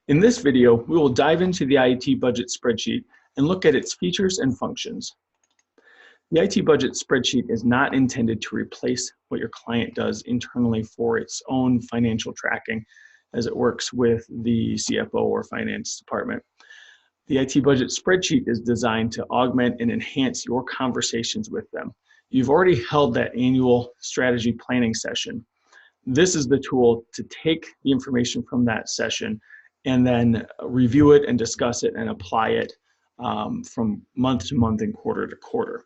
In this video, we will dive into the IT budget spreadsheet and look at its features and functions. The IT budget spreadsheet is not intended to replace what your client does internally for its own financial tracking as it works with the CFO or finance department. The IT budget spreadsheet is designed to augment and enhance your conversations with them. You've already held that annual strategy planning session. This is the tool to take the information from that session and then review it and discuss it and apply it from month to month and quarter to quarter.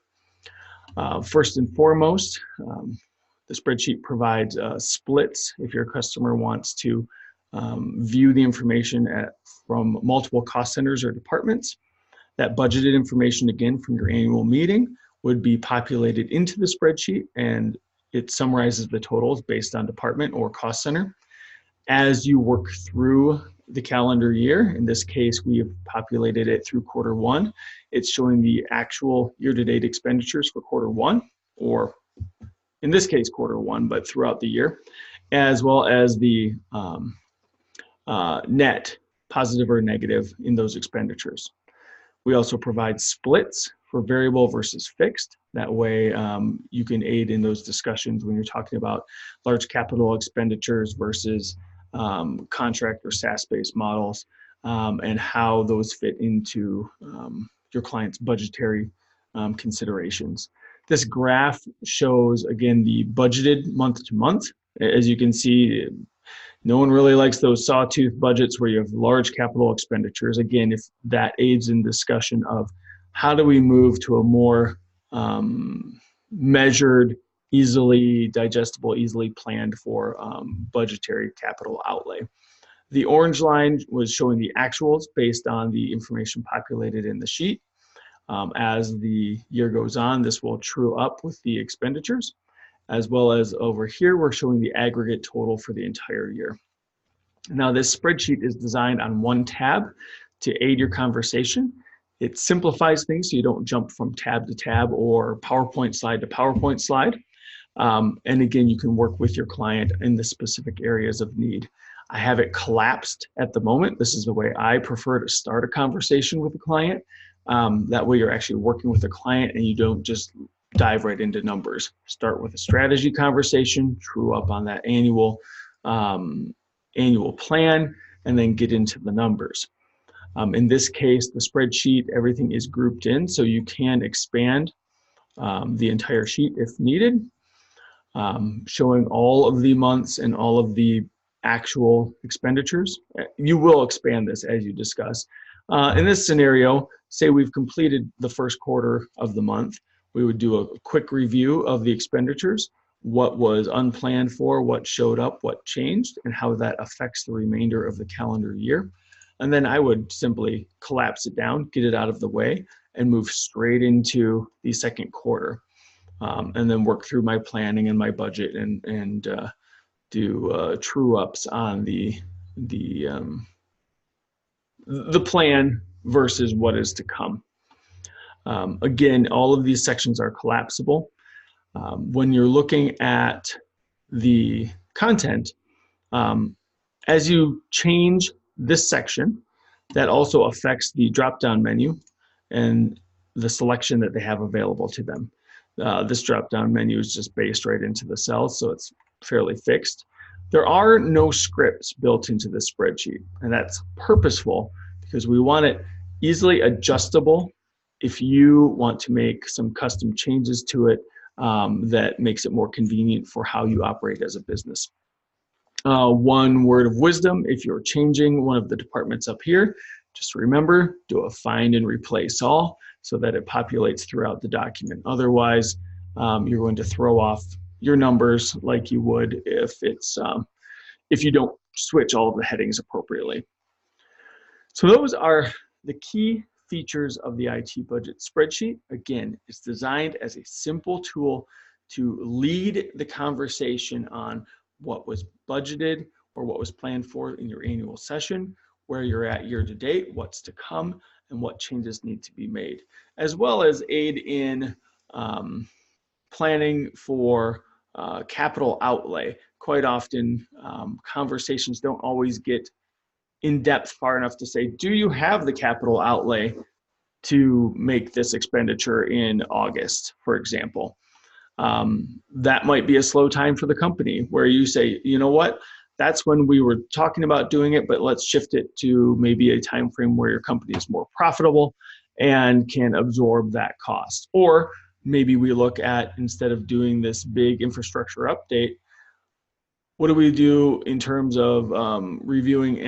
First and foremost, the spreadsheet provides splits if your customer wants to view the information from multiple cost centers or departments. That budgeted information, again, from your annual meeting would be populated into the spreadsheet, and it summarizes the totals based on department or cost center. As you work through the calendar year, in this case, we have populated it through quarter one. It's showing the actual year-to-date expenditures for quarter one, or in this case, quarter one, but throughout the year, as well as the net, positive or negative, in those expenditures. We also provide splits for variable versus fixed. That way you can aid in those discussions when you're talking about large capital expenditures versus contract or SaaS-based models, and how those fit into your client's budgetary considerations. This graph shows, again, the budgeted month to month. As you can see, no one really likes those sawtooth budgets where you have large capital expenditures. Again, if that aids in discussion of how do we move to a more measured, easily digestible, easily planned for budgetary capital outlay. The orange line was showing the actuals based on the information populated in the sheet. As the year goes on, this will true up with the expenditures, as well as over here, we're showing the aggregate total for the entire year. Now, this spreadsheet is designed on one tab to aid your conversation. It simplifies things so you don't jump from tab to tab or PowerPoint slide to PowerPoint slide. And again, you can work with your client in the specific areas of need. I have it collapsed at the moment. This is the way I prefer to start a conversation with a client. That way you're actually working with the client and you don't just dive right into numbers. Start with a strategy conversation, true up on that annual plan, and then get into the numbers. In this case, the spreadsheet, everything is grouped in, so you can expand the entire sheet if needed, showing all of the months and all of the actual expenditures. You will expand this as you discuss. In this scenario, say we've completed the first quarter of the month, we would do a quick review of the expenditures, what was unplanned for, what showed up, what changed, and how that affects the remainder of the calendar year. And then I would simply collapse it down, get it out of the way, and move straight into the second quarter. And then work through my planning and my budget and do true ups on the plan versus what is to come. Again, all of these sections are collapsible. When you're looking at the content, as you change this section, that also affects the drop-down menu and the selection that they have available to them. This drop-down menu is just based right into the cells, so it's fairly fixed. There are no scripts built into the spreadsheet, and that's purposeful because we want it easily adjustable if you want to make some custom changes to it that makes it more convenient for how you operate as a business. One word of wisdom, if you're changing one of the departments up here, just remember, do a find and replace all so that it populates throughout the document. Otherwise, you're going to throw off your numbers like you would if you don't switch all of the headings appropriately. So those are the key features of the IT budget spreadsheet. Again, it's designed as a simple tool to lead the conversation on what was budgeted or what was planned for in your annual session, where you're at year to date, what's to come, and what changes need to be made, as well as aid in planning for capital outlay. Quite often, conversations don't always get in depth far enough to say, do you have the capital outlay to make this expenditure in August, for example? That might be a slow time for the company where you say, you know what, that's when we were talking about doing it, but let's shift it to maybe a time frame where your company is more profitable and can absorb that cost. Or maybe we look at, instead of doing this big infrastructure update, what do we do in terms of reviewing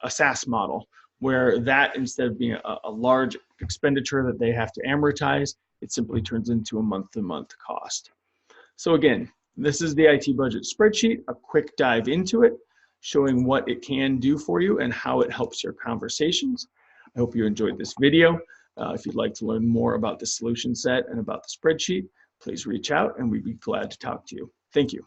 a SaaS model, where that, instead of being a large expenditure that they have to amortize, it simply turns into a month-to-month cost. So again, this is the IT budget spreadsheet, a quick dive into it, showing what it can do for you and how it helps your conversations. I hope you enjoyed this video. If you'd like to learn more about the solution set and about the spreadsheet, please reach out and we'd be glad to talk to you. Thank you.